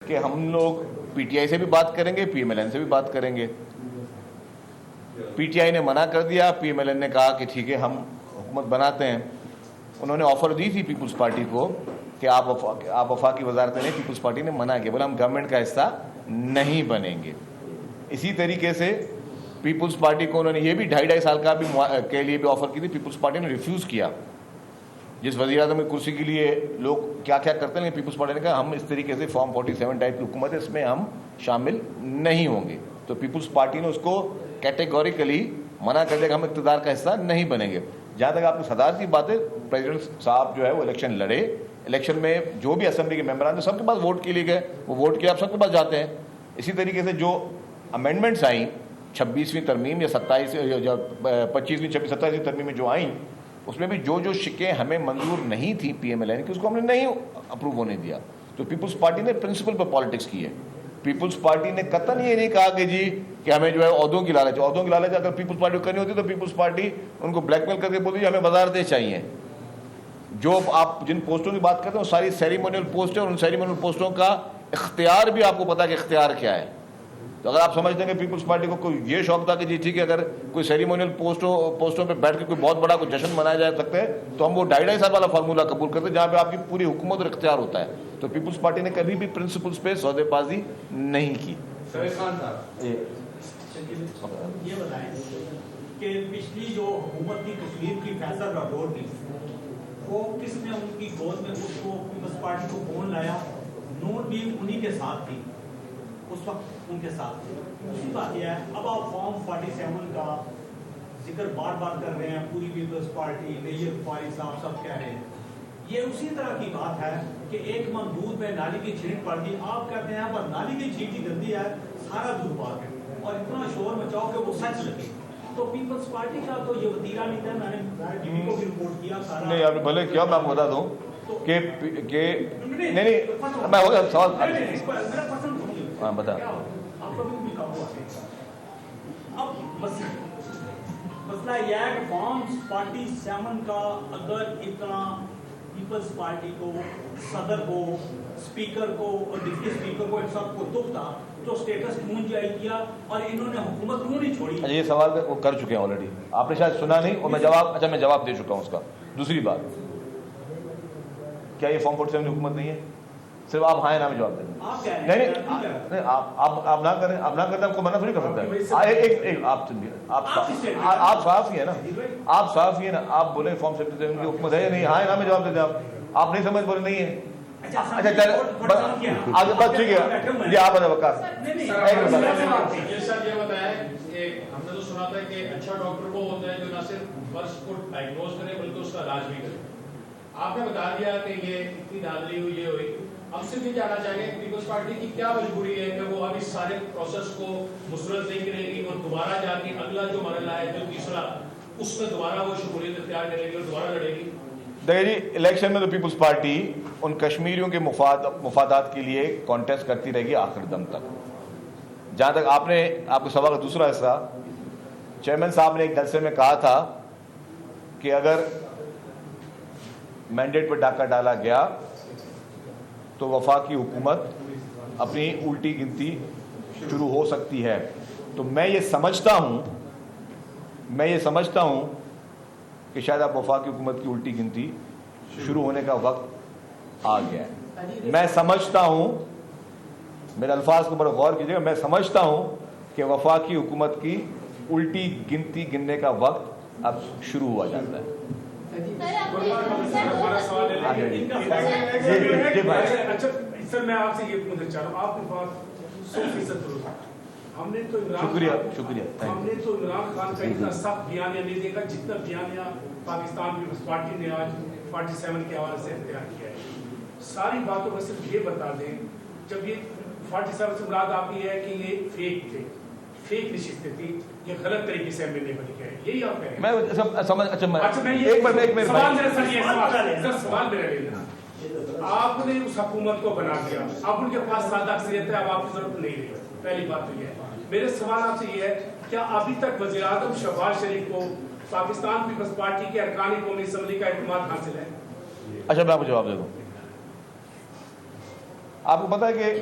کہ ہم لوگ پی ٹی آئی سے بھی بات کریں گے, پی ایم ایل این سے بھی بات کریں گے. پی ٹی آئی نے منع کر دیا, پی ایم ایل این نے کہا کہ ٹھیک ہے ہم حکومت بناتے ہیں. انہوں نے آفر دی تھی پیپلز پارٹی کو کہ آپ وفاقی وزارت نہیں, پیپلز پارٹی نے منع کیا, بولا ہم گورنمنٹ کا حصہ نہیں بنیں گے. اسی طریقے سے پیپلز پارٹی کو انہوں نے یہ بھی 2.5 سال کا بھی کے لیے بھی آفر کی تھی, پیپلز پارٹی نے ریفیوز کیا. جس وزیر اعظم کی کرسی کے لیے لوگ کیا کیا کرتے ہیں, پیپلز پارٹی نے کہا ہم اس طریقے سے فارم 47 ٹائپ کی حکومت ہے, اس میں ہم شامل نہیں ہوں گے. تو پیپلز پارٹی نے اس کو کیٹیگوریکلی منع کر دیا کہ ہم اقتدار کا حصہ نہیں بنیں گے. جہاں تک آپ کی صدارت کی بات ہے, پریزیڈنٹ صاحب جو ہے وہ الیکشن لڑے, الیکشن میں جو بھی اسمبلی کے ممبران تھے سب کے پاس ووٹ کے لیے گئے, وہ ووٹ کے آپ سب کے پاس جاتے ہیں. اسی طریقے سے جو امینڈمنٹس آئیں 26ویں ترمیم یا 25ویں 27ویں ترمیم میں جو آئیں, اس میں بھی جو شکیں ہمیں منظور نہیں تھیں پی ایم ایل این کی, اس کو ہم نے نہیں اپروو ہونے دیا. تو پیپلز پارٹی نے پرنسپل پر پالیٹکس کی ہے. پیپلز پارٹی نے قطعاً یہ نہیں کہا کہ جی کہ ہمیں جو ہے عہدوں کی لالچ اگر پیپلز پارٹی کو کرنی ہوتی تو پیپلز پارٹی ان کو بلیک میل کر کے بولتی ہمیں وزارتیں چاہیے. جو آپ جن پوسٹوں کی بات کرتے ہیں وہ ساری سیریمونیل پوسٹ ہیں, اور ان سیریمونیل پوسٹوں کا اختیار بھی آپ کو پتا کہ اختیار کیا ہے. تو اگر آپ سمجھتے ہیں کہ پیپلز پارٹی کو کوئی یہ شوق تھا کہ جی ٹھیک ہے اگر کوئی سیریمونیل پوسٹوں پہ بیٹھ کے کوئی بہت بڑا کوئی جشن منایا جا سکتا ہے, تو ہم وہ 2.5 سال والا فارمولہ قبول کرتے ہیں جہاں پہ آپ کی پوری حکومت اور اختیار ہوتا ہے. تو پیپلز پارٹی نے کبھی بھی پرنسپلز پہ سودے بازی نہیں کی. یہ بتائیں کہ پچھلی جو حکومت کی کشمیر کی فیصل راٹھور تھی, وہ کس نے ان کی گود میں اس کو پیپلز پارٹی کو کون لایا؟ نون بھی انہی کے ساتھ تھی, اس وقت ان کے ساتھ تھی. اسی بات یہ ہے, اب آپ فارم 47 کا ذکر بار بار کر رہے ہیں, پوری پیپلز پارٹی, میجر فائز صاحب سب کہہ رہے ہیں. یہ اسی طرح کی بات ہے کہ ایک مندود میں نالی کی چھینٹ پڑ گئی, آپ کہتے ہیں پر نالی کی چھینٹ ہی گندی ہے, سارا دودھ پاک ہے, اور اتنا شور مچاؤ کہ وہ سچ لگے. تو پیپلز پارٹی کا تو یہ وتیرہ نہیں تھا. میں نے بی بی کو بھی رپورٹ کیا سارا. نہیں آپ نے بھلے کیا, میں آپ کو بتا دوں کہ نہیں میں ہو گیا سوال میرا پسند نہیں. ہاں بتا. آپ کبھی بھی قابو آتے. اب مسئلہ یہ ہے کہ فارم 47 کا اگر اتنا پیپلز پارٹی کو, صدر کو, اسپیکر کو اور ڈپٹی اسپیکر کو ان سب کو دکھ تھا تو اسٹیٹس کیوں جاری کیا, اور انہوں نے حکومت کیوں نہیں چھوڑی؟ یہ سوال وہ کر چکے ہیں آلریڈی, آپ نے شاید سنا نہیں, اور میں جواب دے چکا ہوں اس کا. دوسری بات, کیا یہ فارم 47 حکومت نہیں ہے؟ صرف آپ ہاں نام جواب دیں. نہیں آپ نہ کریں, آپ نہ کرتے آپ کو منع تھوڑی کر سکتا ہے. آپ صاف ہی ہے نا, آپ صاف ہی ہے نا, آپ بولیں فارم 47 کی حکومت ہے یا نہیں, ہاں نام جواب دیتے. آپ نہیں سمجھ بولے نہیں ہے. اچھا چلے آگے بس ٹھیک ہے, یہ آپ بتا وقاص یہ بتایا ہم نے تو سنا تھا کہ اچھا ڈاکٹر وہ ہوتا ہے جو نہ صرف فرض کو ڈائگنوز کرے بلکہ اس کا علاج بھی کرے. آپ نے بتا دیا کہ یہ اتنی دھاندلی ہوئی, یہ ہوئی. ہم صرف یہ جاننا چاہیں گے پیپلز پارٹی کی کیا مجبوری ہے کہ وہ اب اس سارے پروسیس کو مسرت نہیں کرے گی اور دوبارہ جا کے اگلا جو مرحلہ ہے جو تیسرا, اس میں دوبارہ وہ شمولیت اختیار کرے گی اور دوبارہ لڑے گی؟ دیکھیں جی, الیکشن میں تو پیپلز پارٹی ان کشمیریوں کے مفادات کے لیے کانٹیسٹ کرتی رہے گی آخر دم تک. جہاں تک آپ کو سوال کا دوسرا حصہ, چیئرمین صاحب نے ایک جلسے میں کہا تھا کہ اگر مینڈیٹ پر ڈاکہ ڈالا گیا تو وفاقی حکومت اپنی الٹی گنتی شروع ہو سکتی ہے. تو میں یہ سمجھتا ہوں کہ شاید اب وفاقی حکومت کی الٹی گنتی شروع ہونے کا وقت آ گیا ہے. میں سمجھتا ہوں, میرے الفاظ کو بڑا غور کیجیے گا, میں سمجھتا ہوں کہ وفاقی حکومت کی الٹی گنتی گننے کا وقت اب شروع ہوا جاتا ہے. سر میں آپ سے یہ پوچھنا چاہ رہا ہوں, آپ کی بات 100% درست ہے. ہم نے تو عمران خان کا اتنا سخت بیانیہ نہیں دیکھا جتنا بیانیہ پاکستان پیپلز پارٹی نے آج 47 کے حوالے سے اختیار کیا ہے. ساری باتوں میں صرف یہ بتا دیں, جب یہ 47 سے مراد آپ کی ہے کہ یہ فیک نشستیں تھی, یہ غلط طریقے سے ایم بن گئے, یہی آپ کہہ رہے ہیں؟ سوال میرا یہ ہے, آپ نے اس حکومت کو بنا دیا, اب ان کے پاس سادہ اکثریت ہے, اب آپ کی ضرورت نہیں رہی. پہلی بات تو یہ ہے. میرے سوال آپ سے یہ ہے, کیا ابھی تک وزیر اعظم شہباز شریف کو پاکستان پیپلز پارٹی کے ارکان قومی اسمبلی کا اعتماد حاصل ہے؟ اچھا میں آپ کو جواب دے دوں. آپ کو پتا ہے کہ